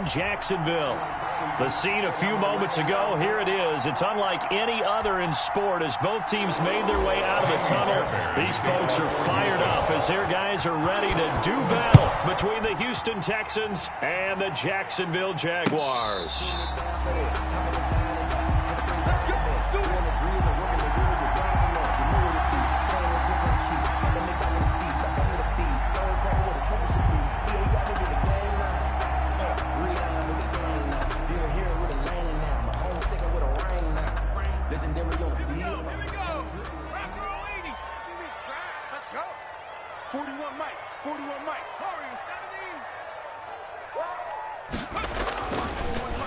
in Jacksonville. The scene a few moments ago, here it is. It's unlike any other in sport as both teams made their way out of the tunnel. These folks are fired up as their guys are ready to do battle between the Houston Texans and the Jacksonville Jaguars.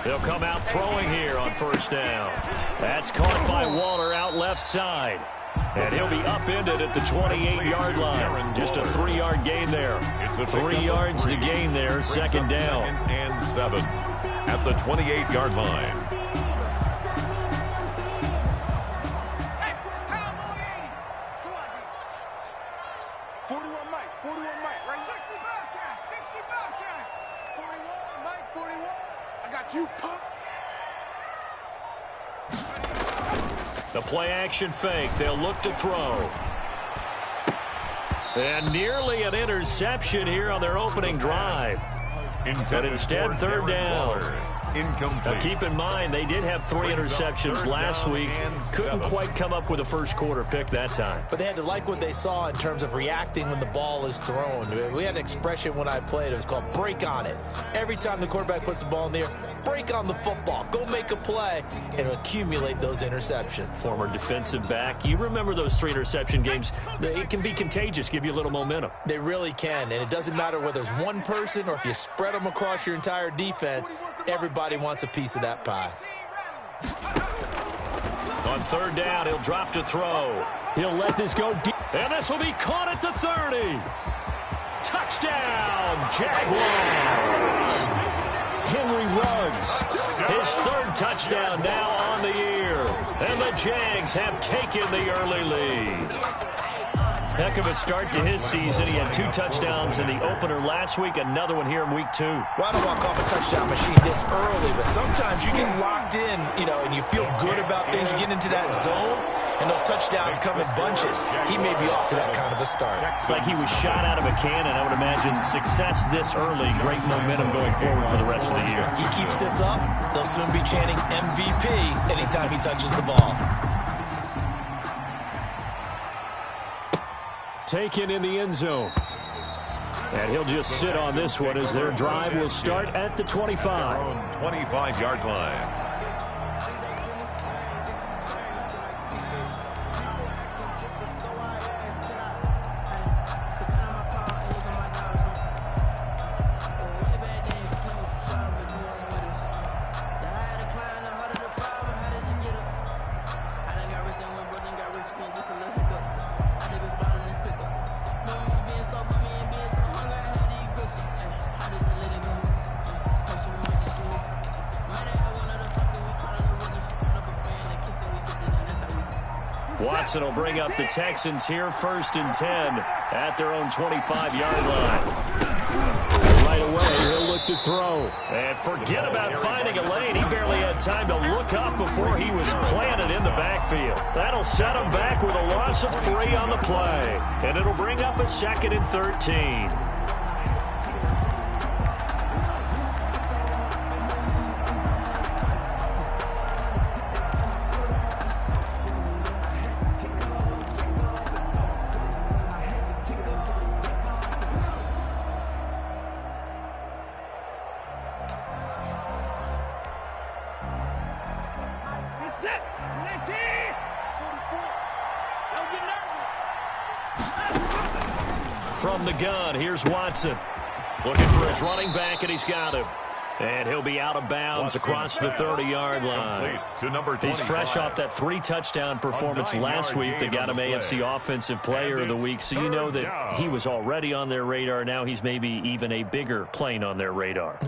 They'll come out throwing here on first down. That's caught by Waller out left side. And he'll be upended at the 28-yard line. Just a 3-yard gain there. 3 yards the gain there, second down. And 7 at the 28-yard line. The play-action fake. They'll look to throw. And nearly an interception here on their opening drive. But instead, third down. Now keep in mind, they did have 3 interceptions last week. Couldn't quite come up with a first quarter pick that time. But they had to like what they saw in terms of reacting when the ball is thrown. We had an expression when I played. It was called break on it. Every time the quarterback puts the ball in the air, break on the football. Go make a play and accumulate those interceptions. Former defensive back. You remember those 3 interception games. It can be contagious, give you a little momentum. They really can, and it doesn't matter whether it's one person or if you spread them across your entire defense. Everybody wants a piece of that pie. On third down, he'll drop to throw. He'll let this go deep. And this will be caught at the 30. Touchdown, Jaguars. Henry Ruggs, his 3rd touchdown now on the year. And the Jags have taken the early lead. Heck of a start to his season. He had 2 touchdowns in the opener last week, another one here in week 2. Well, I don't want to call him a touchdown machine this early, but sometimes you get locked in, and you feel good about things. You get into that zone, and those touchdowns come in bunches. He may be off to that kind of a start. It's like he was shot out of a cannon. I would imagine success this early, great momentum going forward for the rest of the year. He keeps this up, they'll soon be chanting MVP anytime he touches the ball. Taken in the end zone. And he'll just sit on this one as their drive will start at the 25. 25-yard line. Watson will bring up the Texans here, 1st and 10 at their own 25-yard line. Right away, he'll look to throw. And forget about finding a lane. He barely had time to look up before he was planted in the backfield. That'll set him back with a loss of 3 on the play. And it'll bring up a 2nd and 13. From the gun, here's Watson. Looking for his running back, and he's got him. And he'll be out of bounds across the 30-yard line. He's fresh off that 3-touchdown performance last week that got him AFC Offensive Player of the Week, so you know that he was already on their radar. Now he's maybe even a bigger plane on their radar.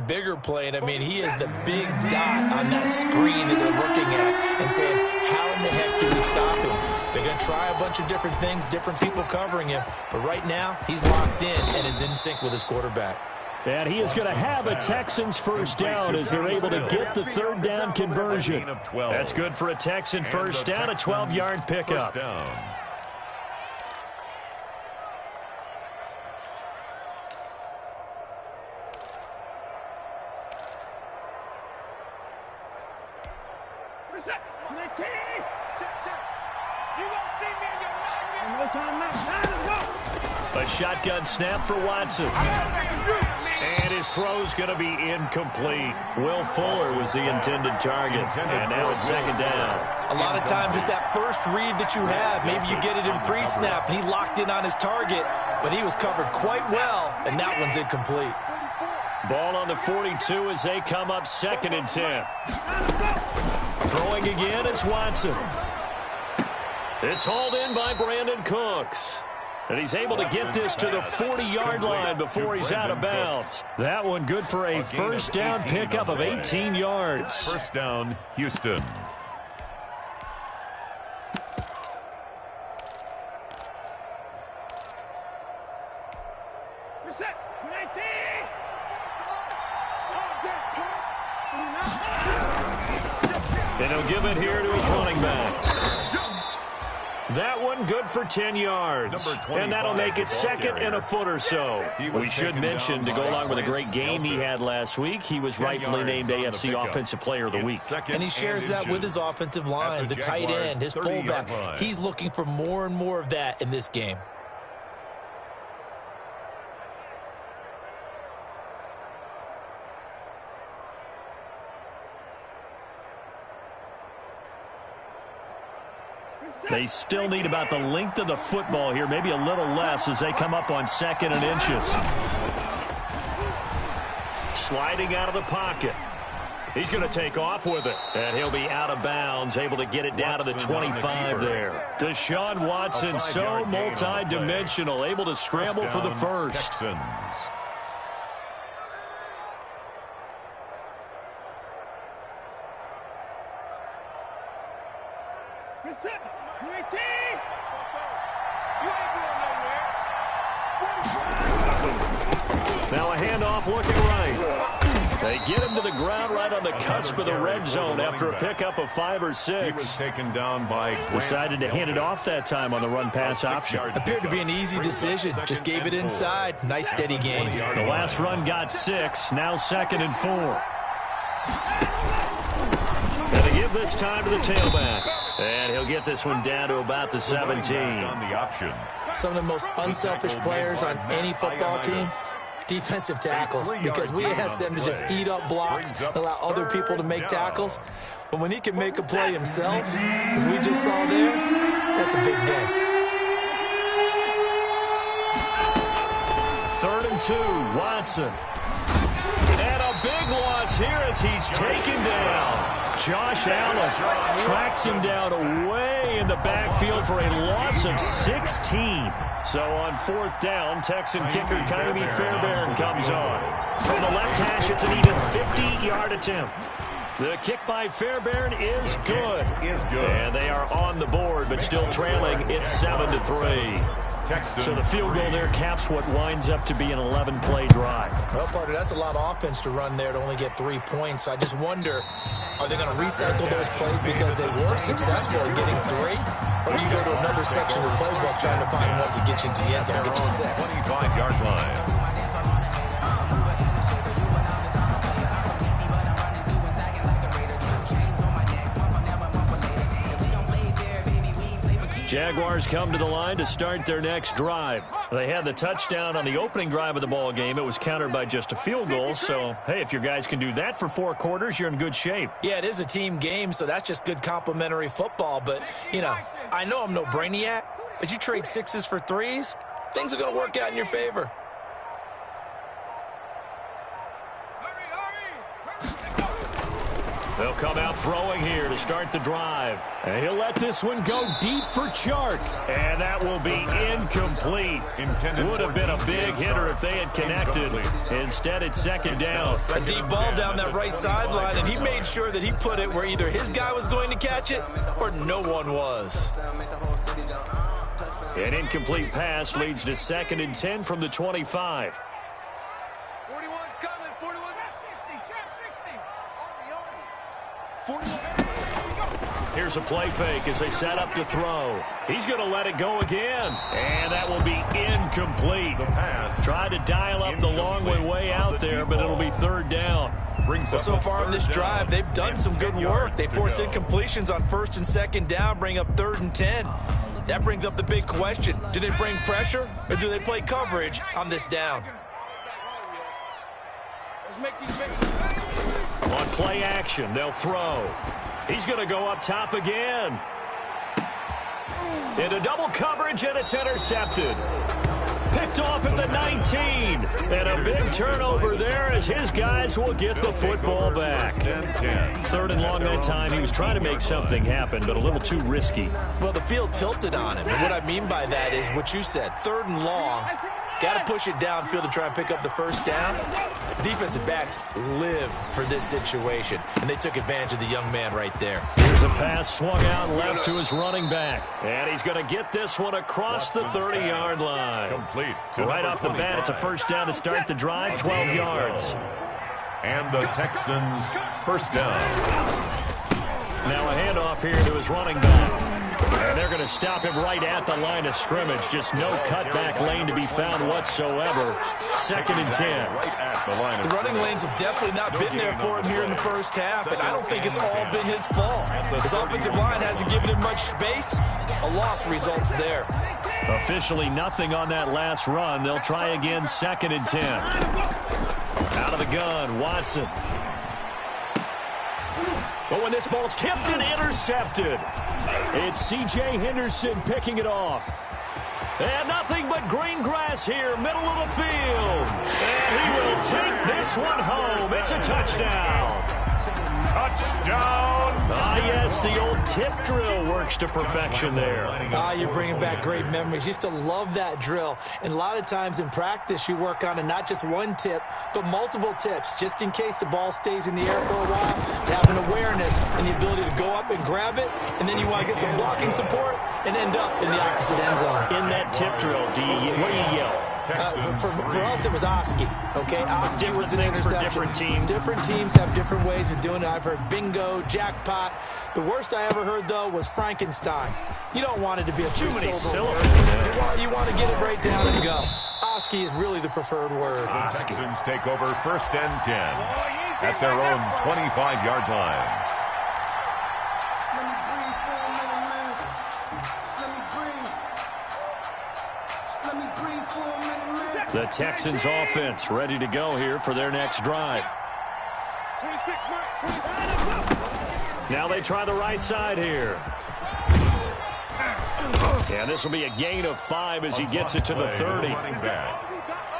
Bigger plane. I mean, he is the big dot on that screen that they're looking at and saying, how in the heck do we stop him? They're going to try a bunch of different things, different people covering him. But right now, he's locked in and is in sync with his quarterback. And he is going to have a Texans first down as they're able to get the third down conversion. That's good for a Texan first down, a 12-yard pickup. A shotgun snap for Watson. And his throw's going to be incomplete. Will Fuller was the intended target. And now it's second down. A lot of times it's that first read that you have. Maybe you get it in pre-snap, and he locked in on his target, but he was covered quite well, and that one's incomplete. Ball on the 42 as they come up second and 10. Throwing again is Watson. It's hauled in by Brandon Cooks. And he's able to get this to the 40-yard line before he's out of bounds. That one good for a first down pickup of 18 yards. First down, Houston. And he'll give it here to his running back. That one good for 10 yards. And that'll make it second and a foot or so. We should mention, to go along with a great game he had last week, he was rightfully named AFC Offensive Player of the Week. And he shares that with his offensive line, the tight end, his fullback. He's looking for more and more of that in this game. They still need about the length of the football here, maybe a little less as they come up on second and inches. Sliding out of the pocket. He's going to take off with it. And he'll be out of bounds, able to get it down to the 25 there. Deshaun Watson, so multi-dimensional, able to scramble for the first. Texans. Now a handoff looking right. They get him to the ground right on the cusp of the red zone after a pickup of 5 or 6. He was taken down by decided to hand it off that time on the run-pass option. Appeared to be an easy decision. Just gave it inside. Nice steady gain. The last run got 6. Now second and 4. Going to give this time to the tailback. And he'll get this one down to about the 17. Some of the most unselfish players on any football team, defensive tackles, because we ask them to just eat up blocks, allow other people to make tackles. But when he can make a play himself, as we just saw there, that's a big day. 3rd and 2, Watson. And a big loss here as he's taken down. Josh Allen tracks him down away in the backfield for a loss of 16. So on 4th down, Texan kicker Kaimi Fairbairn comes on. From the left hash, it's an even 50-yard attempt. The kick by Fairbairn is good. And they are on the board, but still trailing. It's 7-3. So the field goal there caps what winds up to be an 11-play drive. Well, partner, that's a lot of offense to run there to only get 3 points. So I just wonder, are they going to recycle those plays because they were successful in getting 3? Or do you go to another section of the playbook trying to find one to get you into the end zone, get you 6? 25-yard line. Jaguars come to the line to start their next drive. They had the touchdown on the opening drive of the ball game. It was countered by just a field goal. So, hey, if your guys can do that for 4 quarters, you're in good shape. Yeah, it is a team game, so that's just good complimentary football. But, you know, I know I'm no brainiac, but you trade 6s for 3s, things are going to work out in your favor. They'll come out throwing here to start the drive. And he'll let this one go deep for Chark. And that will be incomplete. Would have been a big hitter if they had connected. Instead, it's second down. A deep ball down that right sideline, and he made sure that he put it where either his guy was going to catch it or no one was. An incomplete pass leads to 2nd and 10 from the 25. 41. Here's a play fake as they set up to throw. He's going to let it go again. And that will be incomplete. Tried to dial up the long way out there, but it'll be third down. Well, so far in this drive, they've done some good work. They force incompletions on first and second down, bring up 3rd and 10. That brings up the big question. Do they bring pressure, or do they play coverage on this down? On play action, they'll throw. He's going to go up top again. Into double coverage, and it's intercepted. Picked off at the 19. And a big turnover there as his guys will get the football back. 3rd and long that time. He was trying to make something happen, but a little too risky. Well, the field tilted on him. And what I mean by that is what you said. 3rd and long. Got to push it downfield to try and pick up the first down. Defensive backs live for this situation, and they took advantage of the young man right there. Here's a pass swung out left to his running back, and he's going to get this one across the 30-yard line. Complete. Right off the bat, it's a first down to start the drive, 12 yards. And the Texans first down. Now a handoff here to his running back. And they're going to stop him right at the line of scrimmage. Just no cutback lane to be found whatsoever. 2nd and 10. The running lanes have definitely not been there for him here in the first half, and I don't think it's all been his fault. His offensive line hasn't given him much space. A loss results there. Officially nothing on that last run. They'll try again, 2nd and 10. Out of the gun, Watson. But when this ball's tipped and intercepted, it's C.J. Henderson picking it off. And nothing but green grass here, middle of the field. And he will take this one home. It's a touchdown. Touchdown! Yes, the old tip drill works to perfection there. You're bringing back great memories. Used to love that drill. And a lot of times in practice, you work on it, not just one tip, but multiple tips, just in case the ball stays in the air for a while. You have an awareness and the ability to go up and grab it, and then you want to get some blocking support and end up in the opposite end zone. In that tip drill, what do you yell? For us, it was Oski. Okay, Oski was an interception. Different teams have different ways of doing it. I've heard bingo, jackpot. The worst I ever heard, though, was Frankenstein. You don't want it to be a three-syllable word. You want to get it right down and go. Oski is really the preferred word. The Texans take over 1st and 10 at their own 25-yard line. The Texans offense ready to go here for their next drive. Now they try the right side here. And this will be a gain of 5 as he gets it to the 30.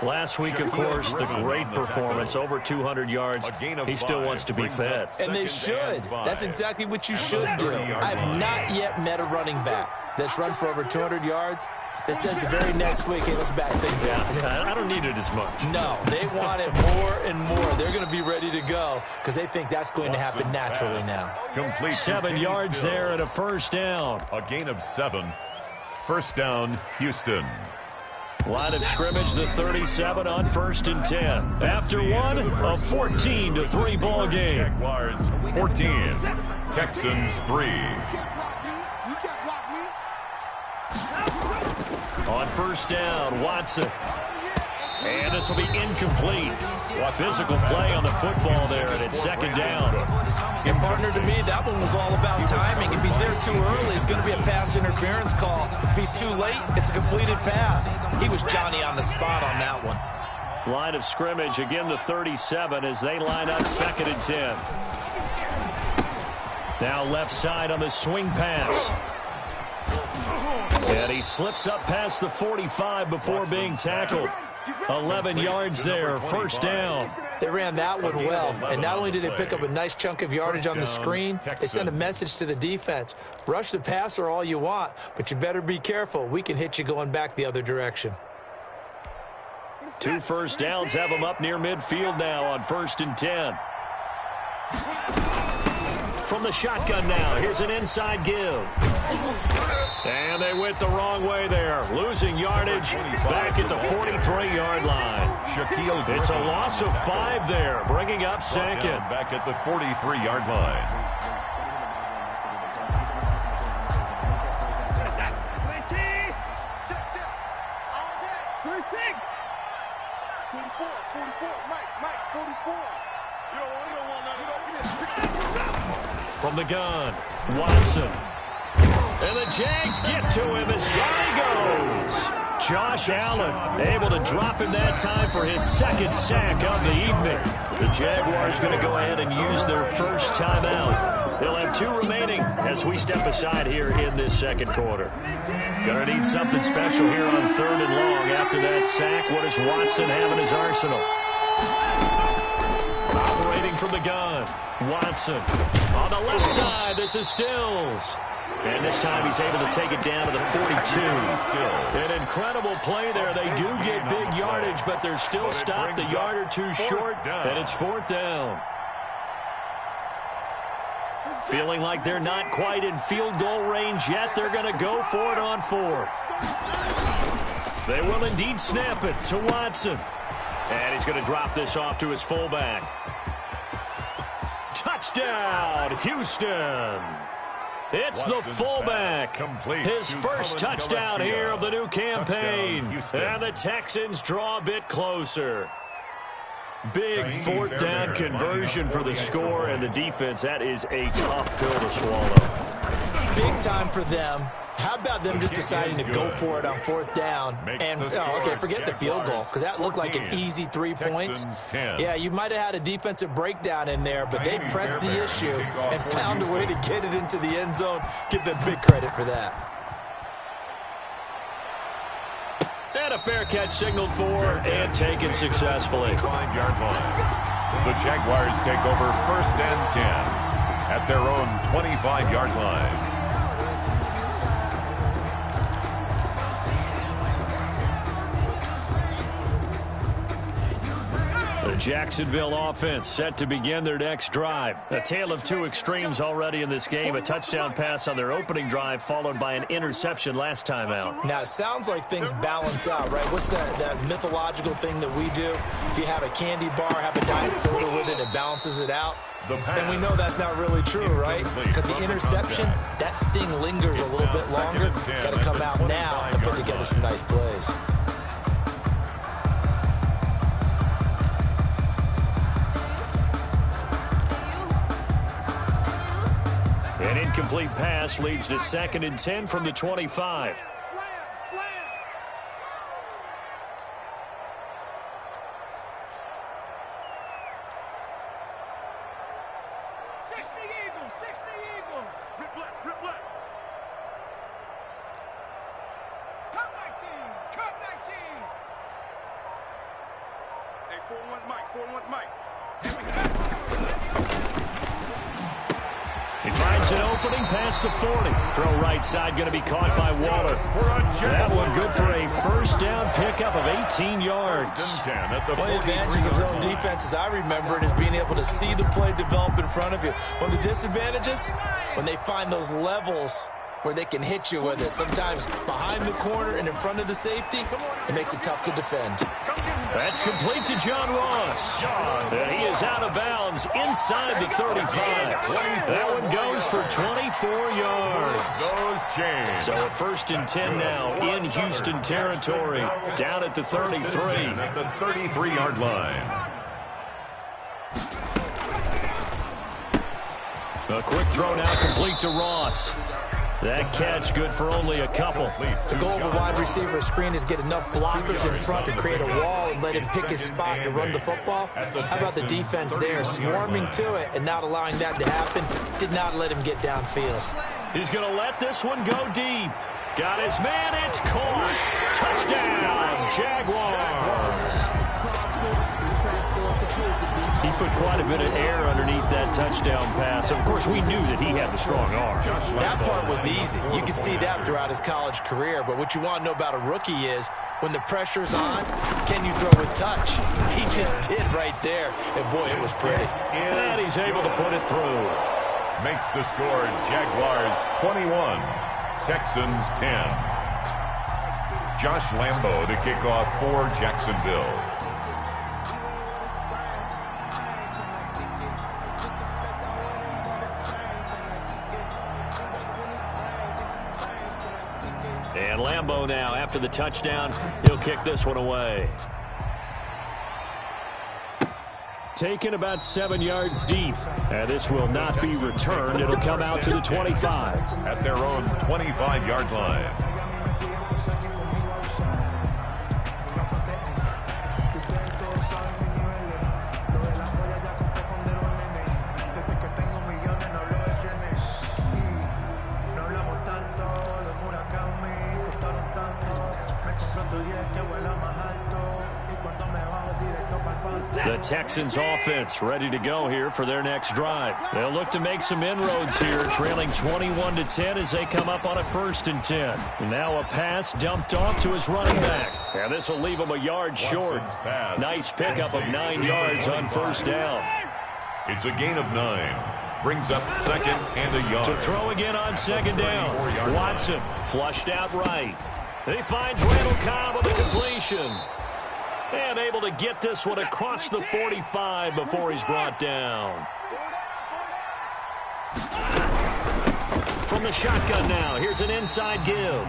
Last week, of course, the great performance, over 200 yards. He still wants to be fed. And they should. That's exactly what you should do. I have not yet met a running back that's run for over 200 yards that says the very next week, hey, let's back things out. Yeah, I don't need it as much. No, they want it more and more. They're going to be ready to go because they think that's going to happen naturally now. Complete 7 yards there and a first down. A gain of 7. First down, Houston. Line of scrimmage, the 37 on 1st and 10. After one, a 14-3 ball game. Jaguars 14, Texans 3. On first down, Watson. And this will be incomplete. Physical play on the football there, and it's 2nd down. And partner, to me, that one was all about timing. If he's there too early, it's going to be a pass interference call. If he's too late, it's a completed pass. He was Johnny on the spot on that one. Line of scrimmage, again the 37 as they line up 2nd and 10. Now left side on the swing pass. And he slips up past the 45 before being tackled. 11 yards there, first down. They ran that one well, and not only did they pick up a nice chunk of yardage on the screen, they sent a message to the defense. Rush the passer all you want, but you better be careful. We can hit you going back the other direction. 2 first downs have them up near midfield now on 1st and 10. From the shotgun now, here's an inside give. And they went the wrong way there, losing yardage back at the 43-yard line. It's a loss of 5 there, bringing up 2nd. Back at the 43-yard line. From the gun, Watson. And the Jags get to him as down he goes. Josh Allen able to drop him that time for his second sack of the evening. The Jaguars going to go ahead and use their first timeout. They'll have 2 remaining as we step aside here in this second quarter. Going to need something special here on 3rd and long. After that sack, what does Watson have in his arsenal? Operating from the gun, Watson. On the left side, this is Stills. And this time he's able to take it down to the 42. An incredible play there. They do get big yardage, but they're still stopped a yard or 2 short, and it's 4th down. Feeling like they're not quite in field goal range yet. They're going to go for it on 4th. They will indeed snap it to Watson. And he's going to drop this off to his fullback. Touchdown, Houston. It's the fullback. His first touchdown here of the new campaign. And the Texans draw a bit closer. Big 4th down conversion for the score, and the defense, that is a tough pill to swallow. Big time for them. How about them just deciding to go for it on 4th down? And, okay, forget the field goal, because that looked like an easy 3 points. Yeah, you might have had a defensive breakdown in there, but they pressed the issue and found a way to get it into the end zone. Give them big credit for that. And a fair catch signaled for and taken successfully. 5-yard line. The Jaguars take over 1st and 10 at their own 25-yard line. The Jacksonville offense set to begin their next drive. A tale of 2 extremes already in this game. A touchdown pass on their opening drive, followed by an interception last time out. Now, it sounds like things balance out, right? What's that mythological thing that we do? If you have a candy bar, have a diet soda with it, it balances it out. And we know that's not really true, right? Because the interception, that sting lingers a little bit longer. Got to come out now and put together some nice plays. An incomplete pass leads to 2nd and 10 from the 25. He finds an opening past the 40. Throw right side going to be caught by Waller. That one good for a 1st down pickup of 18 yards. One of the advantages of zone defense, as I remember it, is being able to see the play develop in front of you. One of the disadvantages, when they find those levels where they can hit you with it. Sometimes behind the corner and in front of the safety, it makes it tough to defend. That's complete to John Ross. And he is out of bounds inside the 35. That one goes for 24 yards. So a 1st and 10 now in Houston territory. Down at the 33. At the 33-yard line. A quick throw now complete to Ross. That catch good for only a couple. The goal of a wide receiver screen is get enough blockers in front to create a wall and let him pick his spot to run the football. How about the defense there, swarming to it and not allowing that to happen? Did not let him get downfield. He's going to let this one go deep. Got his man, it's caught. Touchdown, Jaguars. He put quite a bit of air underneath that touchdown pass. Of course, we knew that he had the strong arm. That part was easy. You could see that throughout his college career. But what you want to know about a rookie is when the pressure's on, can you throw with touch? He just did right there. And, boy, it was pretty. And he's able to put it through. Makes the score Jaguars 21, Texans 10. Josh Lambo to kick off for Jacksonville. And Lambo now, after the touchdown, he'll kick this one away. taken about 7 yards deep. And this will not be returned. It'll come out to the 25. At their own 25-yard line. The Texans offense ready to go here for their next drive. They'll look to make some inroads here, trailing 21-10 as they come up on a 1st and 10. Now a pass dumped off to his running back. And this will leave him a yard short. Nice pickup of 9 yards on 1st down. It's a gain of 9. Brings up 2nd and a yard. To throw again on 2nd down. Watson flushed out right. He finds Randall Cobb with a completion. And able to get this one across the 45 before he's brought down. From the shotgun now, here's an inside give.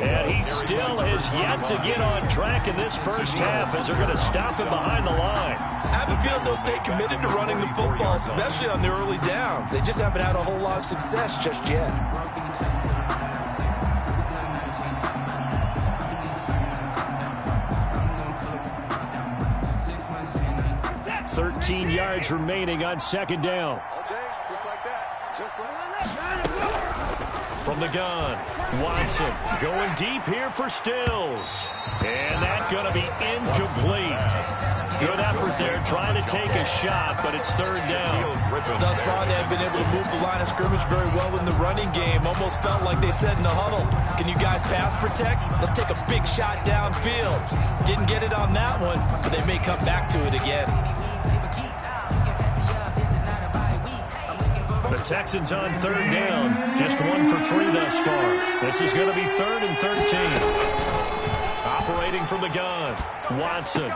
And he still has yet to get on track in this first half as they're going to stop him behind the line. I have a feeling they'll stay committed to running the football, especially on the early downs. They just haven't had a whole lot of success just yet. 13 yards remaining on 2nd down. Just like that. Just like that. From the gun, Watson going deep here for Stills. And that's going to be incomplete. Good effort there trying to take a shot, but it's 3rd down. Thus far, they have been able to move the line of scrimmage very well in the running game. Almost felt like they said in the huddle, can you guys pass protect? Let's take a big shot downfield. Didn't get it on that one, but they may come back to it again. The Texans on 3rd down. Just 1 for 3 thus far. This is going to be 3rd and 13. Operating from the gun, Watson.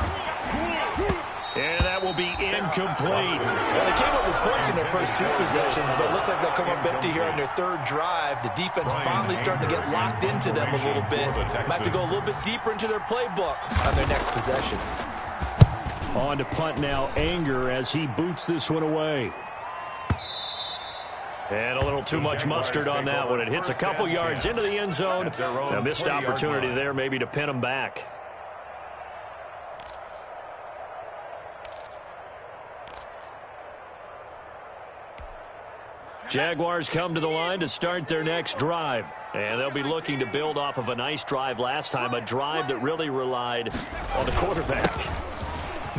And that will be incomplete. Well, they came up with points in their first 2 possessions, but it looks like they'll come up empty here on their 3rd drive. The defense finally starting to get locked into them a little bit. Might have to go a little bit deeper into their playbook on their next possession. On to punt now, Anger as he boots this one away. And a little too much mustard on that one. It hits a couple yards into the end zone. A missed opportunity there maybe to pin them back. Jaguars come to the line to start their next drive. And they'll be looking to build off of a nice drive last time, a drive that really relied on the quarterback.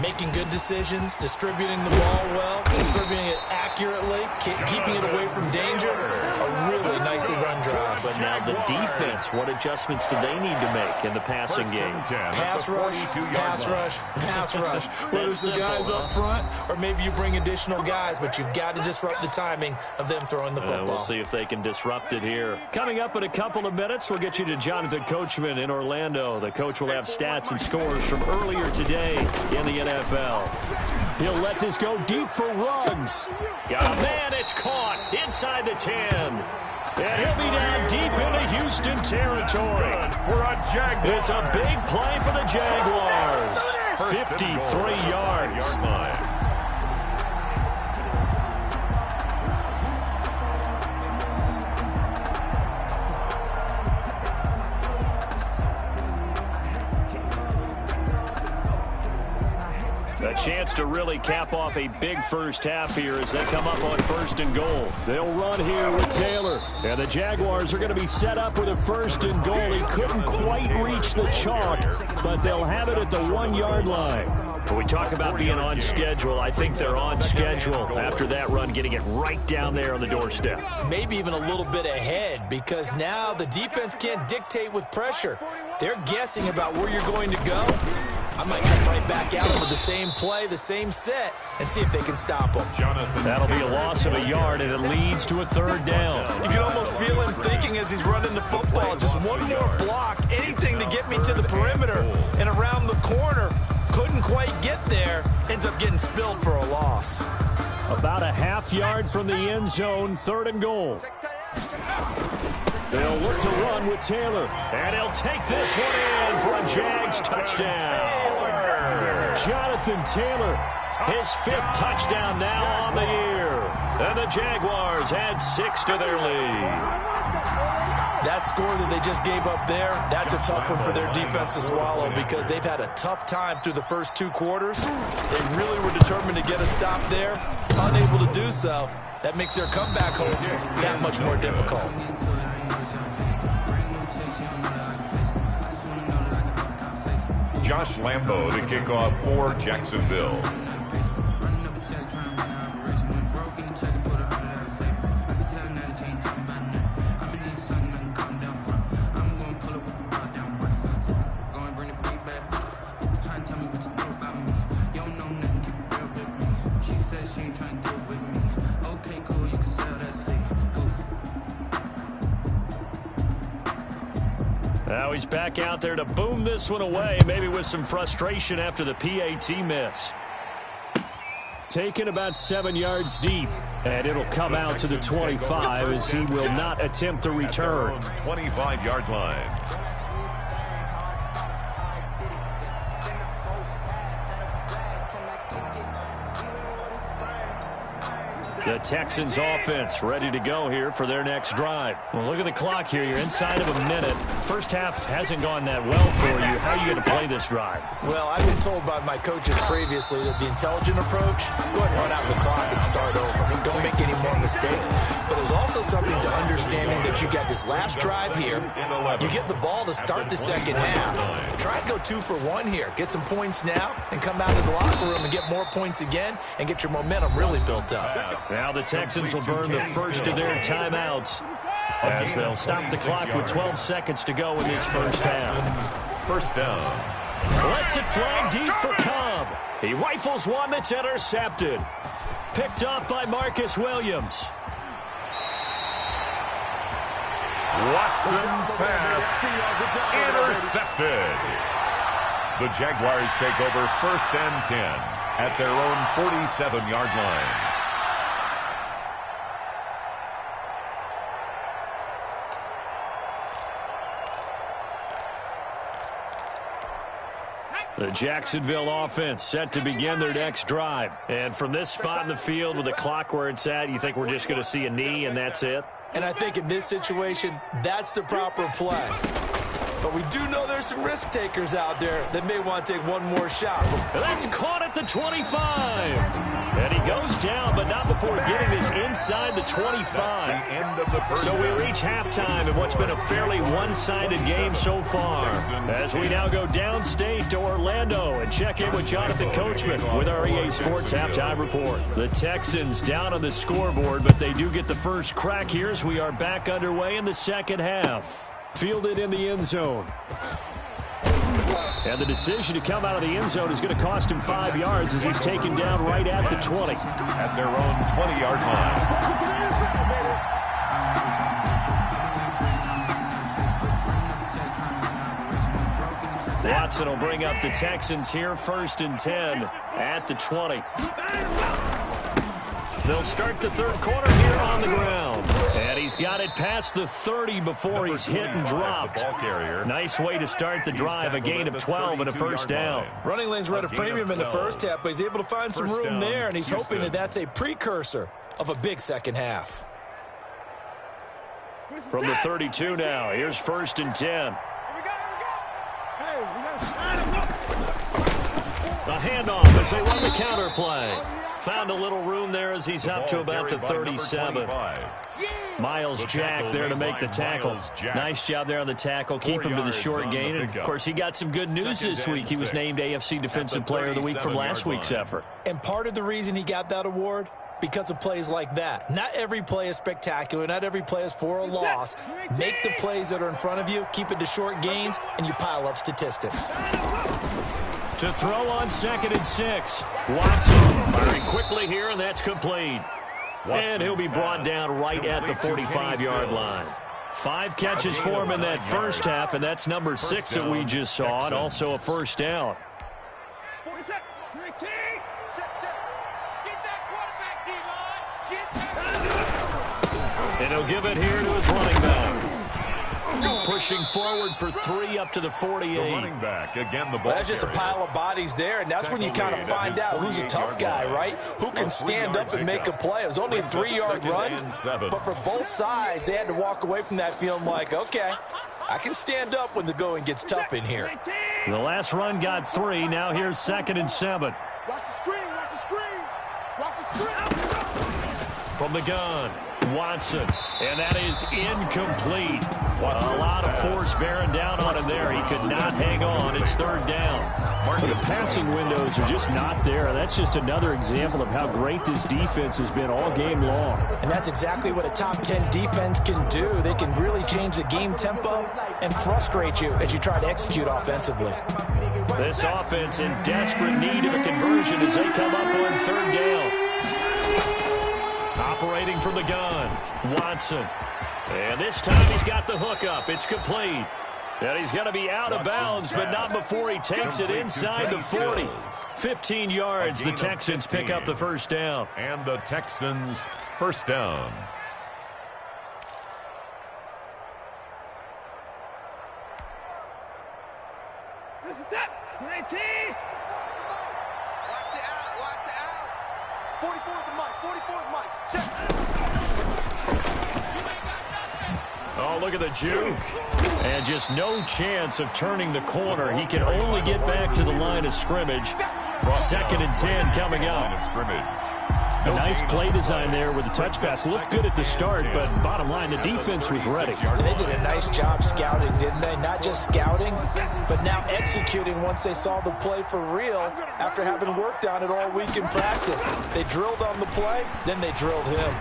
Making good decisions, distributing the ball well, distributing it accurately, keeping it away from danger. A really nicely run drive. But now the defense, what adjustments do they need to make in the passing game? Pass rush, pass rush, pass rush. Whether it's the guys up front or maybe you bring additional guys, but you've got to disrupt the timing of them throwing the football. We'll see if they can disrupt it here. Coming up in a couple of minutes, we'll get you to Jonathan Coachman in Orlando. The coach will have stats and scores from earlier today in the NFL. He'll let this go deep for Ruggs. Oh, man, it's caught inside the 10. And he'll be down deep into Houston territory. It's a big play for the Jaguars. 53 yards. A chance to really cap off a big first half here as they come up on 1st and goal. They'll run here with Taylor. And the Jaguars are going to be set up with a 1st and goal. He couldn't quite reach the chalk, but they'll have it at the 1-yard line. When we talk about being on schedule, I think they're on schedule after that run, getting it right down there on the doorstep. Maybe even a little bit ahead, because now the defense can't dictate with pressure. They're guessing about where you're going to go. I might come right back out with the same play, the same set, and see if they can stop them. That'll be a loss of a yard, and it leads to a 3rd down. You can almost feel him thinking as he's running the football, just one more block, anything to get me to the perimeter and around the corner. Couldn't quite get there, ends up getting spilled for a loss. About a half-yard from the end zone, 3rd and goal. They'll look to run with Taylor, and he'll take this one in for a Jags touchdown. Jonathan Taylor His 5th touchdown now on the year. And the Jaguars add 6 to their lead. That score that they just gave up there, that's a tough one for their defense to swallow because they've had a tough time through the first 2 quarters. They really were determined to get a stop there, unable to do so. That makes their comeback hopes that much more difficult. Josh Lambo to kick off for Jacksonville. Now he's back out there to boom this one away, maybe with some frustration after the PAT miss. Taken about 7 yards deep, and it'll come out to the 25 as he will not attempt a return. 25-yard line. The Texans offense ready to go here for their next drive. Well, look at the clock here. You're inside of a minute. First half hasn't gone that well for you. How are you going to play this drive? Well, I've been told by my coaches previously that the intelligent approach, go ahead and run out the clock and start over. Don't make any more mistakes. But there's also something to understanding that you got this last drive here. You get the ball to start the second half. Try and go 2 for 1 here. Get some points now and come out of the locker room and get more points again and get your momentum really built up. Now the Texans will burn the first of their timeouts as they'll stop the clock with 12 seconds to go in this first half. First down. Lets it fly deep for Cobb. He rifles one that's intercepted. Picked off by Marcus Williams. Watson's pass intercepted. The Jaguars take over 1st and 10 at their own 47-yard line. The Jacksonville offense set to begin their next drive. And from this spot in the field with the clock where it's at, you think we're just going to see a knee and that's it? And I think in this situation, that's the proper play. But we do know there's some risk takers out there that may want to take one more shot. That's caught at the 25. And he goes down, but not before getting this inside the 25. So we reach halftime in what's been a fairly one-sided game so far. As we now go downstate to Orlando and check in with Jonathan Coachman with our EA Sports Halftime Report. The Texans down on the scoreboard, but they do get the first crack here as we are back underway in the second half. Fielded in the end zone. And the decision to come out of the end zone is going to cost him 5 yards as he's taken down right at the 20. At their own 20-yard line. Watson will bring up the Texans here 1st and 10 at the 20. They'll start the third quarter here on the ground. And he's got it past the 30 before he's hit and dropped. Nice way to start the drive, a gain of 12 and a first down. Running lanes were at a premium in the first half, but he's able to find some room there, and he's hoping that that's a precursor of a big second half. From the 32 now, here's 1st and 10. A handoff as they run the counter play. Found a little room there as he's up to about the 37. Miles Jack there to make the tackle. Nice job there on the tackle. Keep him to the short gain. And, of course, he got some good news this week. He was named AFC Defensive Player of the Week from last week's effort. And part of the reason he got that award, because of plays like that. Not every play is spectacular. Not every play is for a loss. Make the plays that are in front of you, keep it to short gains, and you pile up statistics. To throw on 2nd and 6. Watson firing quickly here, and that's complete. And he'll be brought down right at the 45-yard line. 5 catches for him in that first half, and that's number 6 that we just saw, and also a first down. And he'll give it here to his running back. Pushing forward for 3 up to the 48. The running back, again, the ball Well, that's just a pile of bodies there, and that's when you kind of find out who's a tough guy, right? Who can stand up and make a play. It was only a 3-yard run, but for both sides, they had to walk away from that feeling like, okay, I can stand up when the going gets tough in here. The last run got 3. Now here's 2nd and 7. Watch the screen, watch the screen. Watch the screen. From the gun, Watson. And that is incomplete. A lot of force bearing down on him there. He could not hang on. It's 3rd down. The passing windows are just not there. That's just another example of how great this defense has been all game long. And that's exactly what a top 10 defense can do. They can really change the game tempo and frustrate you as you try to execute offensively. This offense in desperate need of a conversion as they come up on 3rd down. Operating from the gun, Watson. And this time he's got the hook up. It's complete. And he's going to be out of bounds, but not before he takes it inside the 40. 15 yards, the Texans pick up the 1st down. And the Texans 1st down. This is it. 19. Watch the out, watch the out. 44 is the mic, 44 is the mic. Check. Oh, look at the juke. And just no chance of turning the corner. He can only get back to the line of scrimmage. 2nd and 10 coming up. Line of A nice play design there with the touch pass. Looked good at the start, but bottom line, the defense was ready. And they did a nice job scouting, didn't they? Not just scouting, but now executing once they saw the play for real after having worked on it all week in practice. They drilled on the play, then they drilled him.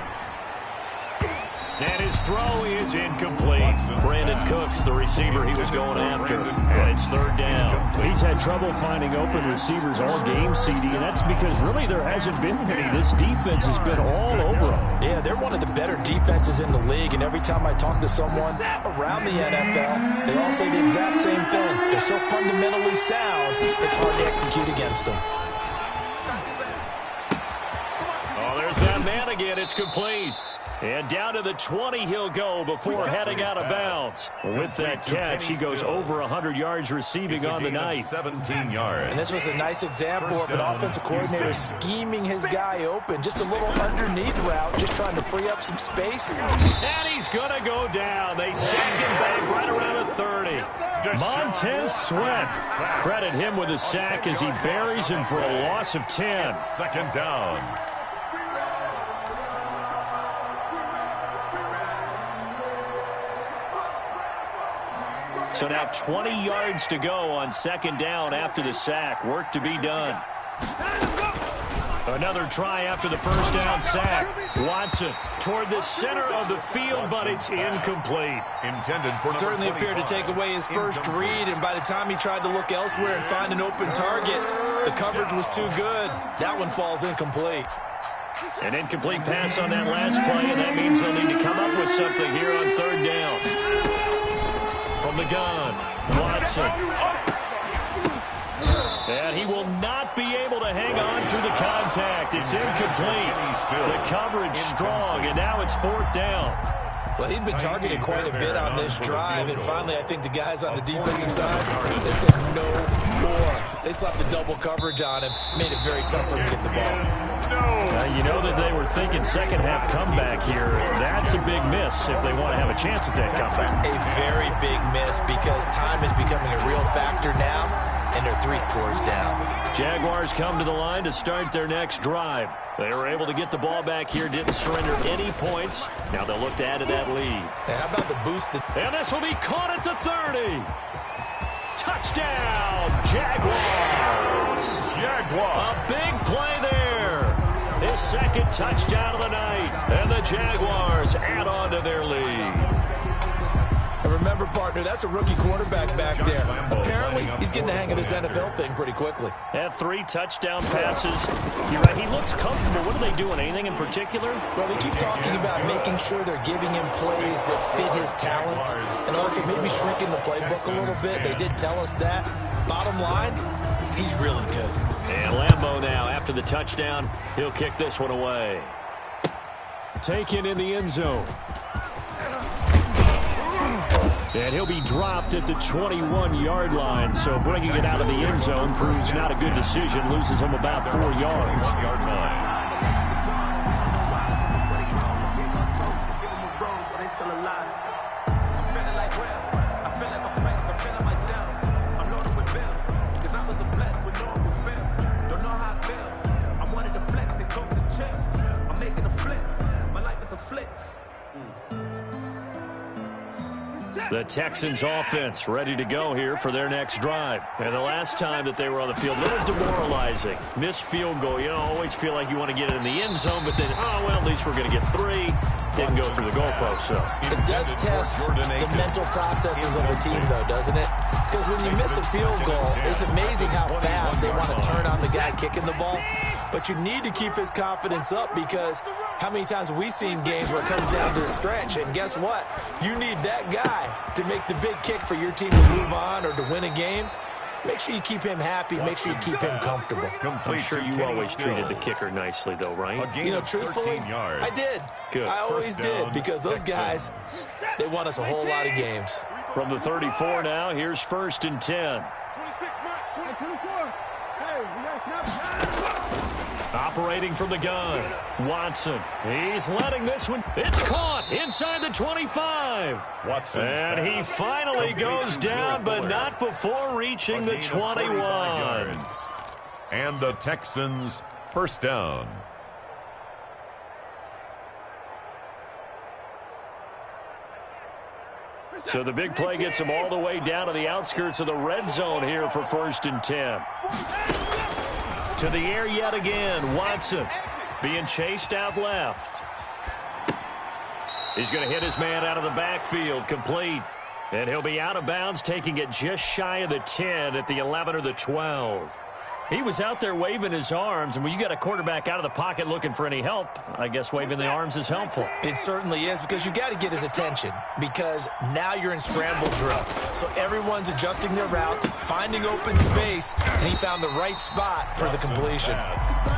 And his throw is incomplete. Brandon Cooks, the receiver he was going after. And it's 3rd down. He's had trouble finding open receivers all game, CD, and that's because really there hasn't been many. This defense has been all over them. Yeah, they're one of the better defenses in the league, and every time I talk to someone around the NFL, they all say the exact same thing. They're so fundamentally sound, it's hard to execute against them. Oh, there's that man again. It's complete. And down to the 20 he'll go before heading out of bounds. With that catch, he goes over 100 yards receiving on the night. 17 yards. And this was a nice example of an offensive coordinator scheming his guy open. Just a little underneath route, just trying to free up some space. And he's going to go down. They sack him back right around the 30. Montez Sweat. Credit him with a sack as he buries him for a loss of 10. 2nd down. So now 20 yards to go on 2nd down after the sack. Work to be done. Another try after the 1st down sack. Watson toward the center of the field, but it's incomplete. Intended for Certainly appeared to take away his first read, and by the time he tried to look elsewhere and find an open target, the coverage was too good. That one falls incomplete. An incomplete pass on that last play, and that means they'll need to come up with something here on 3rd down. From the gun, Watson. And he will not be able to hang on through the contact. It's incomplete. The coverage strong, and now it's 4th down. Well, he'd been targeted quite a bit on this drive, and finally I think the guys on the defensive side, they said no more. They slapped the double coverage on him, made it very tough for him to get the ball. You know that they were thinking 2nd half comeback here. That's a big miss if they want to have a chance at that comeback. A very big miss because time is becoming a real factor now, and they're 3 scores down. Jaguars come to the line to start their next drive. They were able to get the ball back here, didn't surrender any points. Now they'll look to add to that lead. And how about the boost? And this will be caught at the 30. Touchdown, Jaguars. A big play there. His 2nd touchdown of the night. And the Jaguars add on to their lead. And remember, partner, that's a rookie quarterback back there. Apparently, he's getting the hang of this NFL thing pretty quickly. Had 3 touchdown passes. You're right, he looks comfortable. What are they doing? Anything in particular? Well, they keep talking about making sure they're giving him plays that fit his talents and also maybe shrinking the playbook a little bit. They did tell us that. Bottom line, he's really good. And Lambeau now, after the touchdown, he'll kick this one away. Taken in the end zone. And he'll be dropped at the 21-yard line. So bringing it out of the end zone proves not a good decision. Loses him about 4 yards. 1-yard line. The Texans offense ready to go here for their next drive. And the last time that they were on the field, a little demoralizing. Missed field goal. You know, always feel like you want to get it in the end zone, but then, oh, well, at least we're going to get 3. Didn't go through the goalpost, so. It does test the mental processes of a team, though, doesn't it? Because when you miss a field goal, it's amazing how fast they want to turn on the guy kicking the ball. But you need to keep his confidence up, because how many times have we seen games where it comes down to the stretch, and guess what? You need that guy to make the big kick for your team to move on or to win a game. Make sure you keep him happy. Make sure you keep him comfortable. I'm sure you always treated the kicker nicely, though, right? You know, truthfully, I did. Good. I always did, because those guys, they won us a whole lot of games. From the 34 now, here's 1st and 10. 24. Hey, we got to snap. Operating from the gun, Watson. He's letting this one. It's caught inside the 25. Watson. And he finally goes down, but not before reaching the 21. And the Texans first down. So the big play gets him all the way down to the outskirts of the red zone here for 1st and 10. To the air yet again, Watson being chased out left. He's going to hit his man out of the backfield, complete. And he'll be out of bounds, taking it just shy of the 10 at the 11 or the 12. He was out there waving his arms, and when you got a quarterback out of the pocket looking for any help, I guess waving the arms is helpful. It certainly is, because you got to get his attention, because now you're in scramble drill. So everyone's adjusting their route, finding open space, and he found the right spot for the completion.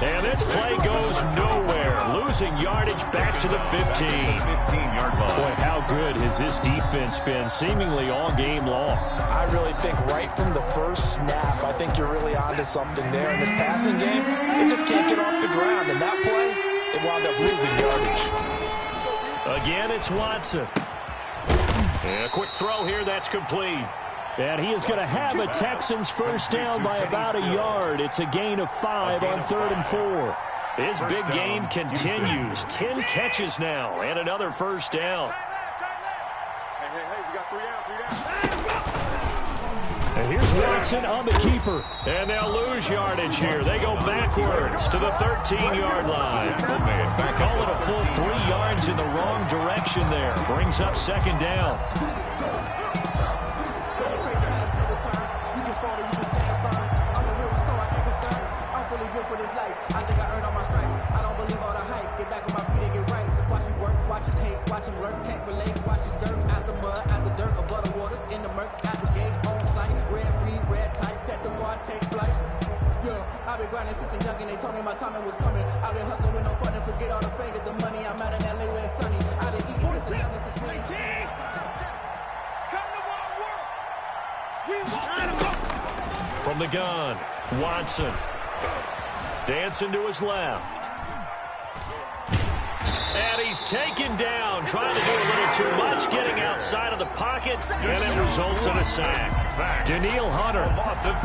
And this play goes nowhere, losing yardage back to the 15. 15-yard line. Boy, how good has this defense been seemingly all game long? I really think right from the first snap, I think you're really onto something there in this passing game. It just can't get off the ground, and that play, it wound up losing yardage. Again, it's Watson. And a quick throw here, that's complete. And he is going to have a Texans first down by about a yard. It's a gain of 5 on 3rd and 4. His big game continues. 10 catches now and another first down. Hey, we got 3 down. And here's Watson on the keeper. And they'll lose yardage here. They go backwards to the 13-yard line. Call it a full 3 yards in the wrong direction there. Brings up 2nd down. I've been grinding since a youngin', they told me my timing was coming. I've been hustling with no fun and forget all the fame, get the money. I'm out in LA where it's sunny. I've been eating since a youngin' since we. From the gun, Watson. Dancing to his left. And he's taken down, trying to do a little too much, getting outside of the pocket, and it results in a sack. Daniil Hunter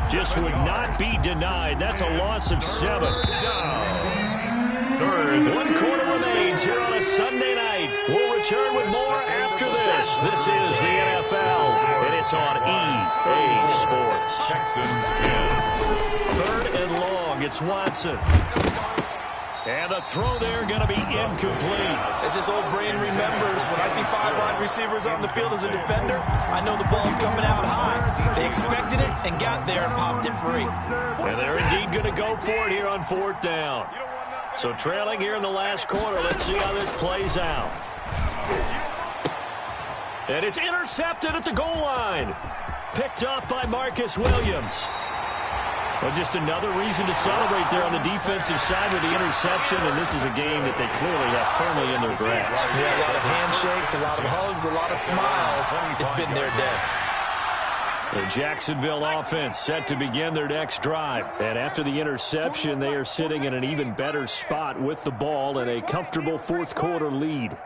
just would not be denied. That's a loss of 7. Third. 1 quarter remains here on a Sunday night. We'll return with more after this. This is the NFL, and it's on EA Sports. Texans 10. 3rd and long. It's Watson. And the throw there going to be incomplete. As this old brain remembers, when I see 5 wide receivers on the field as a defender, I know the ball's coming out high. They expected it and got there and popped it free. And they're indeed going to go for it here on 4th down. So trailing here in the last quarter. Let's see how this plays out. And it's intercepted at the goal line. Picked off by Marcus Williams. Well, just another reason to celebrate there on the defensive side with the interception, and this is a game that they clearly have firmly in their grasp. Yeah, a lot of handshakes, a lot of hugs, a lot of smiles. It's been their day. The Jacksonville offense set to begin their next drive. And after the interception, they are sitting in an even better spot with the ball and a comfortable fourth-quarter lead.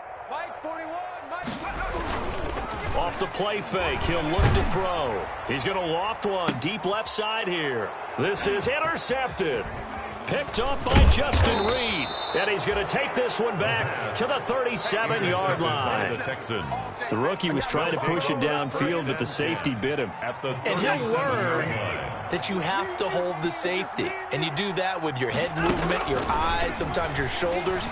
Off the play fake, he'll look to throw. He's going to loft one deep left side here. This is intercepted. Picked up by Justin Reed. And he's going to take this one back to the 37-yard line. The rookie was trying to push it downfield, but the safety bit him. And he'll learn that you have to hold the safety. And you do that with your head movement, your eyes, sometimes your shoulders.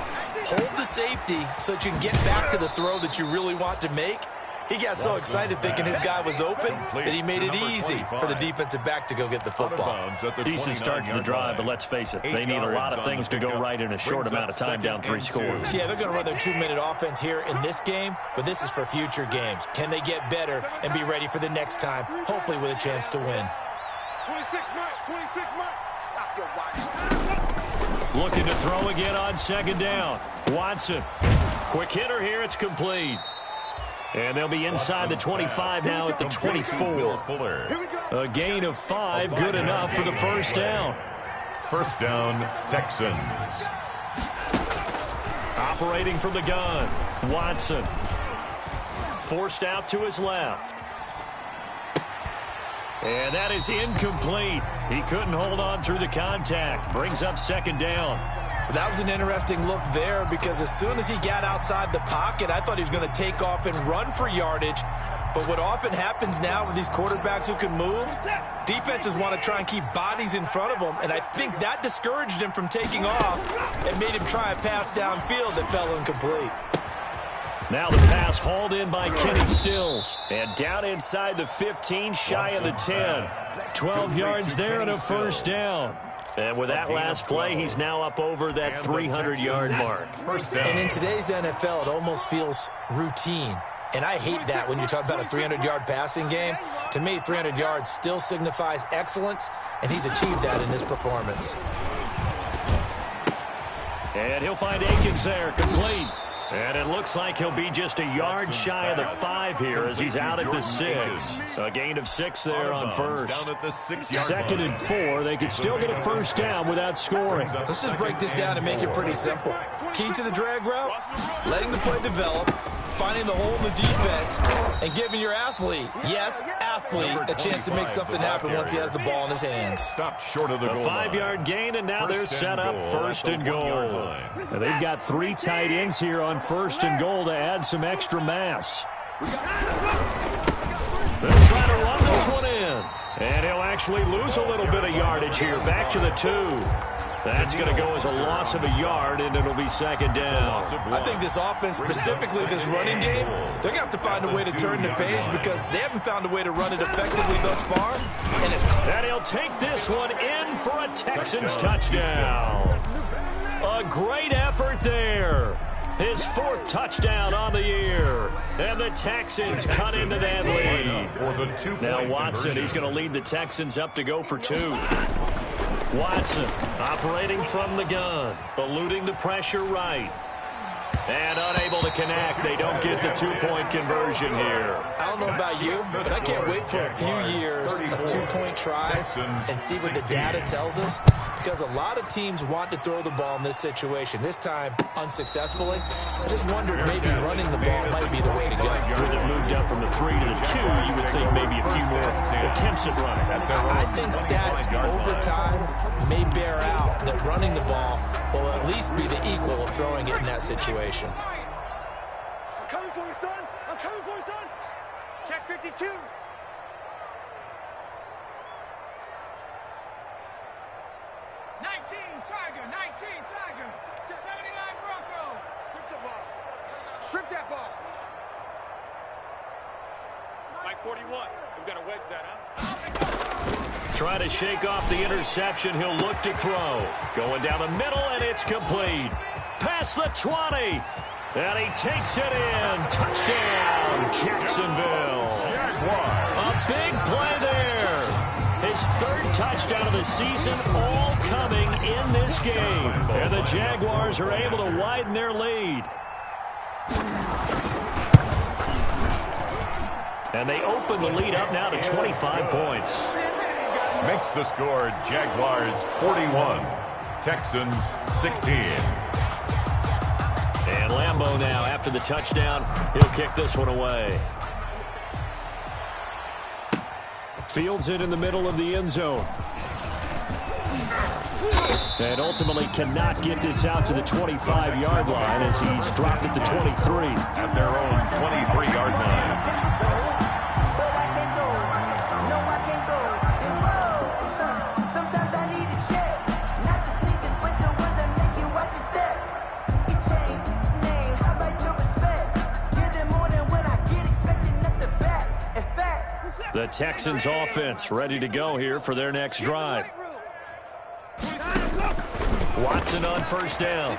Hold the safety so that you can get back to the throw that you really want to make. He got so excited thinking his guy was open that he made it easy for the defensive back to go get the football. Decent start to the drive, but let's face it, they need a lot of things to go right in a short amount of time down 3 scores. Yeah, they're going to run their 2-minute offense here in this game, but this is for future games. Can they get better and be ready for the next time, hopefully with a chance to win? 26 Mike. Stop your watch. Looking to throw again on second down. Watson. Quick hitter here. It's complete. And they'll be inside the 25 now at the 24. A gain of 5, good enough for the first down. First down, Texans. Operating from the gun, Watson. Forced out to his left. And that is incomplete. He couldn't hold on through the contact. Brings up second down. That was an interesting look there because as soon as he got outside the pocket, I thought he was going to take off and run for yardage. But what often happens now with these quarterbacks who can move, defenses want to try and keep bodies in front of them, and I think that discouraged him from taking off and made him try a pass downfield that fell incomplete. Now the pass hauled in by Kenny Stills. And down inside the 15, shy of the 10. 12 yards there and a first down. And with that last play, he's now up over that 300-yard mark. And in today's NFL, it almost feels routine. And I hate that when you talk about a 300-yard passing game. To me, 300 yards still signifies excellence, and he's achieved that in this performance. And he'll find Akins there, complete. And it looks like he'll be just a yard shy of the 5 here as he's out at the 6. A gain of 6 there on first. Second and 4. They could still get a first down without scoring. Let's just break this down and make it pretty simple. Key to the drag route, letting the play develop, finding the hole in the defense, and giving your athlete, yes, athlete, a chance to make something happen once he has the ball in his hands. Stopped short of the goal. A 5-yard gain, and now they're set up first and goal. Now they've got 3 tight ends here on first and goal to add some extra mass. They'll try to run this one in. And he'll actually lose a little bit of yardage here. Back to the 2. That's going to go as a loss of a yard, and it'll be second down. I think this offense, specifically this running game, they're going to have to find a way to turn the page because they haven't found a way to run it effectively thus far. And he'll take this one in for a Texans touchdown. A great effort there. His 4th touchdown on the year. And the Texans cut into that lead. Now Watson, he's going to lead the Texans up to go for 2. Watson operating from the gun, eluding the pressure right. And unable to connect. They don't get the 2-point conversion here. I don't know about you, but I can't wait for a few years of 2-point tries and see what the data tells us. Because a lot of teams want to throw the ball in this situation. This time, unsuccessfully. I just wondered maybe running the ball might be the way to go. With it moved up from the 3 to the 2, you would think maybe a few more attempts at running. I think stats over time may bear out that running the ball will at least be the equal of throwing it in that situation. I'm coming for you, son. I'm coming for you, son. Check 52. 19 Tiger, 19 Tiger, 79 Bronco. Strip the ball. Strip that ball. Mike 41. We've got to wedge that, huh? Try to shake off the interception. He'll look to throw. Going down the middle, and it's complete. Past the 20. And he takes it in. Touchdown, Jacksonville. A big play there. His third touchdown of the season, all coming in this game. And the Jaguars are able to widen their lead. And they open the lead up now to 25 points. Makes the score Jaguars 41, Texans 16. And Lambeau now, after the touchdown, he'll kick this one away. Fields it in the middle of the end zone. And ultimately cannot get this out to the 25-yard line as he's dropped at the 23. At their own 23-yard line. The Texans offense ready to go here for their next drive. Watson on first down.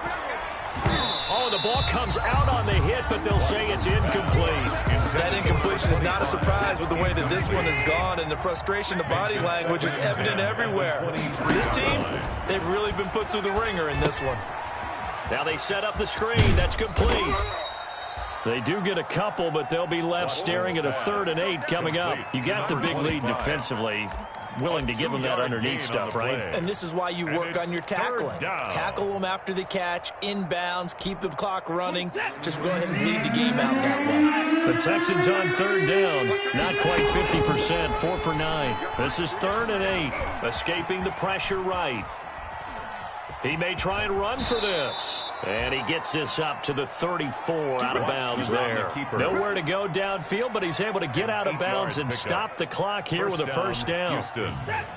Oh, the ball comes out on the hit, but they'll say it's incomplete. That incompletion is not a surprise with the way that this one has gone, and the frustration, the body language is evident everywhere. This team, they've really been put through the ringer in this one. Now they set up the screen. That's complete. They do get a couple, but they'll be left staring at a 3rd and 8 coming up. You got the big lead defensively. Willing to give them that underneath stuff, right? And this is why you work on your tackling. Tackle them after the catch, inbounds, keep the clock running. Just go ahead and bleed the game out that way. The Texans on 3rd down. Not quite 50%, 4 for 9. This is 3rd and 8. Escaping the pressure right. He may try and run for this. And he gets this up to the 34 out of bounds there. Nowhere to go downfield, but he's able to get out of bounds and stop the clock here with a first down. Let's go, defense.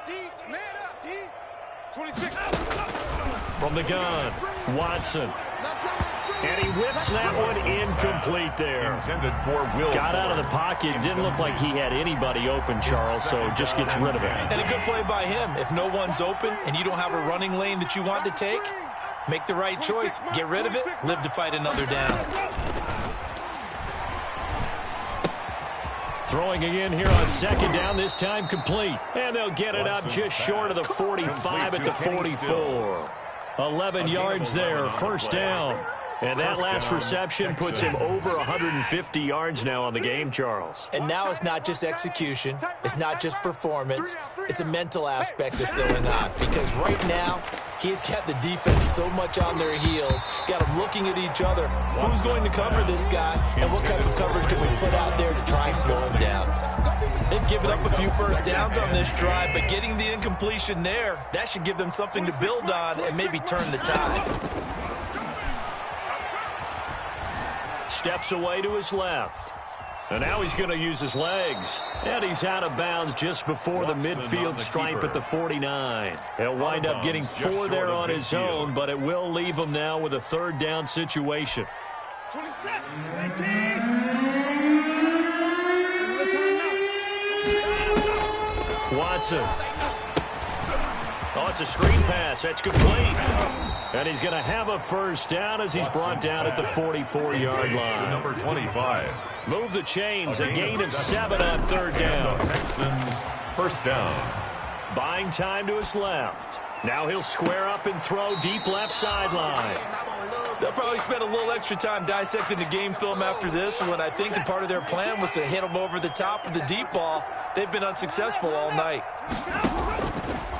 Hey, man up, D. 26. From the gun, Watson. And he whips that one incomplete there. Intended for Will. Got out of the pocket. Didn't look like he had anybody open, Charles, so just gets rid of it. And a good play by him. If no one's open and you don't have a running lane that you want to take, make the right choice. Get rid of it. Live to fight another down. Throwing again here on 2nd down, this time complete. And they'll get it up just short of the 45 at the 44. 11 yards there, first down. And that last reception puts him over 150 yards now on the game, Charles. And now it's not just execution. It's not just performance. It's a mental aspect that's going on. Because right now, he's got the defense so much on their heels, got them looking at each other. Who's going to cover this guy, and what type of coverage can we put out there to try and slow him down? They've given up a few first downs on this drive, but getting the incompletion there, that should give them something to build on and maybe turn the tide. Steps away to his left. And now he's going to use his legs. And he's out of bounds just before the midfield stripe at the 49. He'll wind up getting 4 there on his own, but it will leave him now with a 3rd down situation. 27. Watson. Oh, it's a screen pass. That's complete. And he's going to have a first down as he's brought down at the 44-yard line. Number 25. Move the chains. A gain of 7 on 3rd down. Texans first down. Buying time to his left. Now he'll square up and throw deep left sideline. They'll probably spend a little extra time dissecting the game film after this one. I think that part of their plan was to hit him over the top of the deep ball. They've been unsuccessful all night.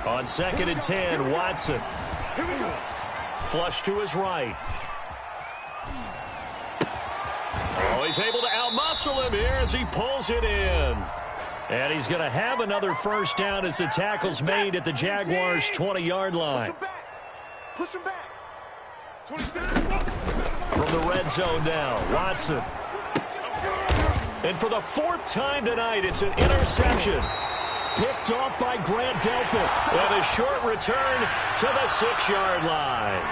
On 2nd and 10, Watson. Flush to his right. Oh, he's able to outmuscle him here as he pulls it in. And he's going to have another first down as the tackle's made at the Jaguars' 20-yard line. Push him back. 27. From the red zone now, Watson. And for the 4th time tonight, it's an interception. Picked off by Grant Delpit. And a short return to the 6-yard line.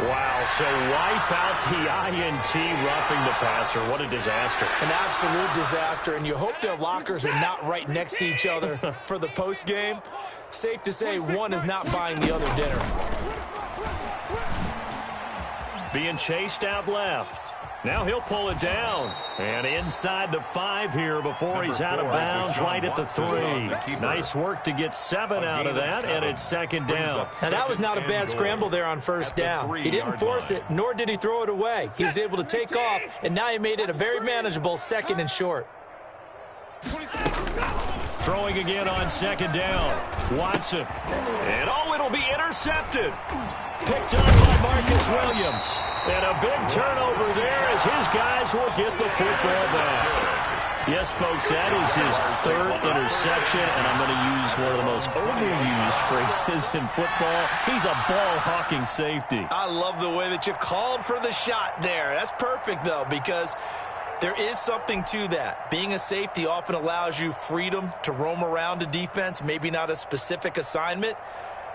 Wow, so wipe out the INT roughing the passer. What a disaster. An absolute disaster, and you hope their lockers are not right next to each other for the postgame. Safe to say one is not buying the other dinner. Being chased out left. Now he'll pull it down. And inside the 5 here before he's out of bounds right at the 3. Nice work to get 7 out of that, and it's second down. Now, that was not a bad scramble there on first down. He didn't force it, nor did he throw it away. He was able to take off, and now he made it a very manageable 2nd and short. Throwing again on second down. Watson. And, it'll be intercepted. Picked up by Marcus Williams. And a big turnover there as his guys will get the football back. Yes, folks, that is his 3rd interception, and I'm going to use one of the most overused phrases in football. He's a ball-hawking safety. I love the way that you called for the shot there. That's perfect, though, because there is something to that. Being a safety often allows you freedom to roam around a defense, maybe not a specific assignment.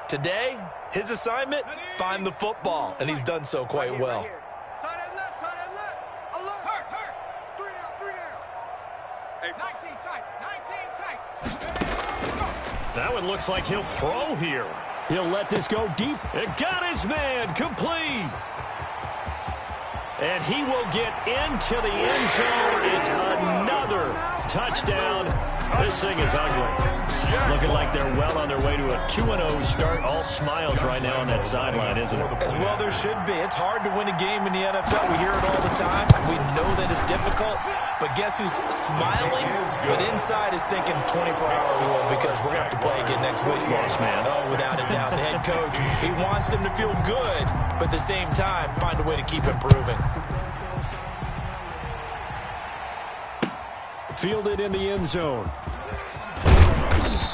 Today, his assignment, find the football, and he's done so quite well. Tight end left, tight end left. Alert. Hurt. 3 down. Hey, 19 tight. That one looks like he'll throw here. He'll let this go deep. And got his man complete. And he will get into the end zone. It's another touchdown. This thing is ugly. Looking like they're well on their way to a 2-0 start. All smiles right now on that sideline, isn't it? As well there should be. It's hard to win a game in the NFL. We hear it all the time. We know that it's difficult. But guess who's smiling? But inside is thinking 24-hour rule because we're going to have to play again next week. Yes, man. Oh, without a doubt. The head coach, he wants them to feel good, but at the same time, find a way to keep improving. Fielded in the end zone.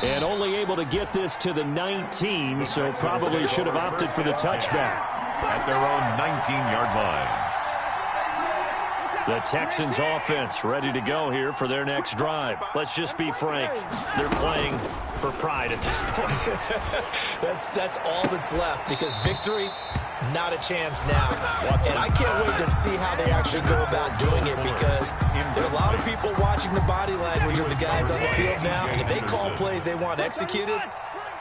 And only able to get this to the 19, so probably should have opted for the touchback. At their own 19-yard line. The Texans offense ready to go here for their next drive. Let's just be frank. They're playing for pride at this point. That's all that's left because victory, not a chance now. And I can't wait to see how they actually go about doing it because there are a lot of people watching the body language of the guys on the field now. And if they call plays they want executed,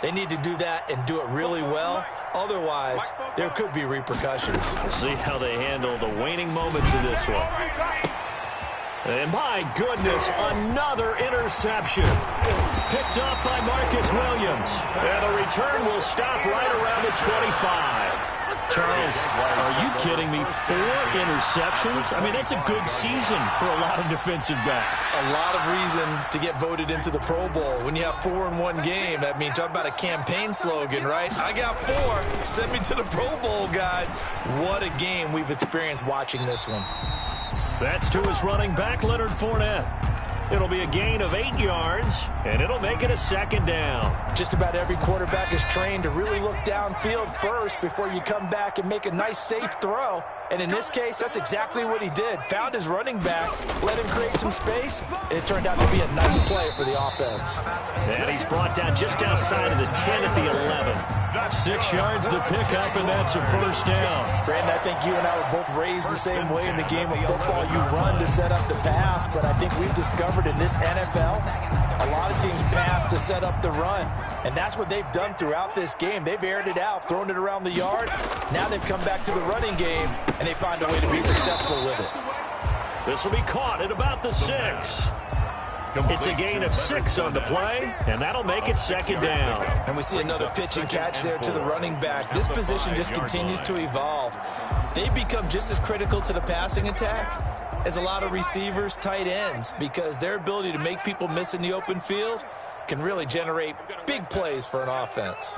they need to do that and do it really well. Otherwise, there could be repercussions. We'll see how they handle the waning moments of this one. And my goodness, another interception. Picked up by Marcus Williams. And the return will stop right around the 25. Charles, are you kidding me? 4 interceptions? I mean, that's a good season for a lot of defensive backs. A lot of reason to get voted into the Pro Bowl. When you have 4 in one game, that means talk about a campaign slogan, right? I got 4. Send me to the Pro Bowl, guys. What a game we've experienced watching this one. That's to his running back, Leonard Fournette. It'll be a gain of 8 yards, and it'll make it a second down. Just about every quarterback is trained to really look downfield first before you come back and make a nice, safe throw. And in this case, that's exactly what he did. Found his running back, let him create some space, and it turned out to be a nice play for the offense. And he's brought down just outside of the 10 at the 11. 6 yards the pickup, and that's a first down. Brandon, I think you and I were both raised the same way in the game of football. You run to set up the pass, but I think we've discovered in this NFL, a lot of teams pass to set up the run. And that's what they've done throughout this game. They've aired it out, thrown it around the yard. Now they've come back to the running game, and they find a way to be successful with it. This will be caught at about the 6. It's a gain of 6 on the play, and that'll make it second down. And we see another pitch and catch there to the running back. This position just continues to evolve. They become just as critical to the passing attack as a lot of receivers, tight ends, because their ability to make people miss in the open field can really generate big plays for an offense.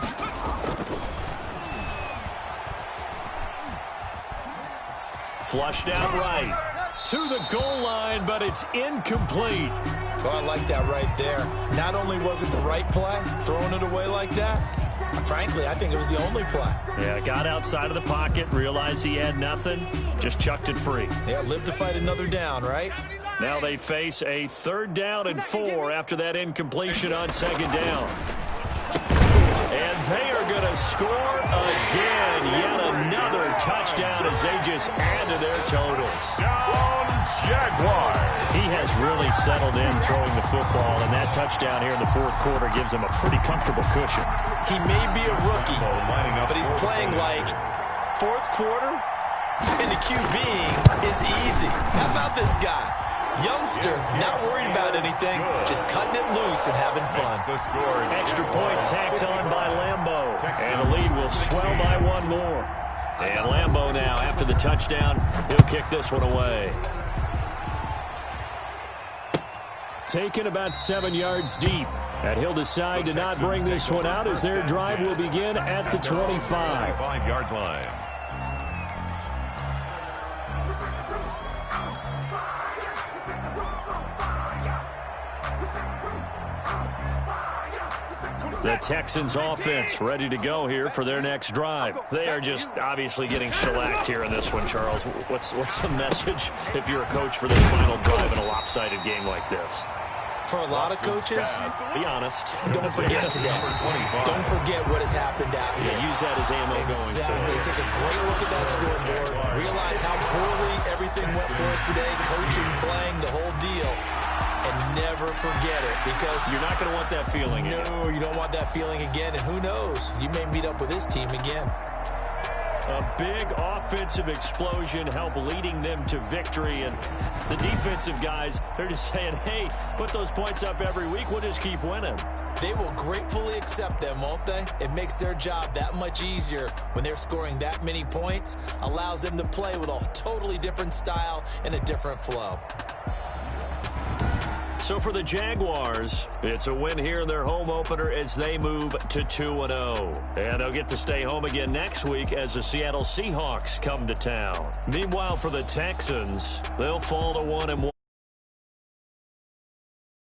Flushed out right to the goal line, but it's incomplete. Oh, I like that right there. Not only was it the right play, throwing it away like that, frankly, I think it was the only play. Yeah, got outside of the pocket, realized he had nothing, just chucked it free. Yeah, live to fight another down, right? Now they face a 3rd down and 4 after that incompletion on second down. And they are going to score again. Yet another touchdown as they just add to their totals. Jaguars. He has really settled in throwing the football, and that touchdown here in the 4th quarter gives him a pretty comfortable cushion. He may be a rookie, but he's playing like 4th quarter And the QBing is easy. How about this guy? Youngster, not worried about anything, just cutting it loose and having fun. Extra point tacked on by Lambeau. And the lead will swell by one more. And Lambeau now, after the touchdown, he'll kick this one away. Taken about 7 yards deep. And he'll decide to not bring this one out as their drive will begin at the 25. 25-yard line. The Texans offense ready to go here for their next drive. They are just obviously getting shellacked here in this one, Charles. What's the message if you're a coach for this final drive in a lopsided game like this? For a lot of coaches, be honest. Don't forget today. Don't forget what has happened out here. Yeah, use that as ammo going Exactly. forward. Take a great look at that scoreboard. Realize how poorly everything went for us today. Coaching, playing, the whole deal. And never forget it, because you're not going to want that feeling again. No, you don't want that feeling again. And who knows? You may meet up with this team again. A big offensive explosion helped leading them to victory. And the defensive guys, they're just saying, hey, put those points up every week. We'll just keep winning. They will gratefully accept them, won't they? It makes their job that much easier when they're scoring that many points. Allows them to play with a totally different style and a different flow. So for the Jaguars, it's a win here in their home opener as they move to 2-0. And they'll get to stay home again next week as the Seattle Seahawks come to town. Meanwhile, for the Texans, they'll fall to 1-1.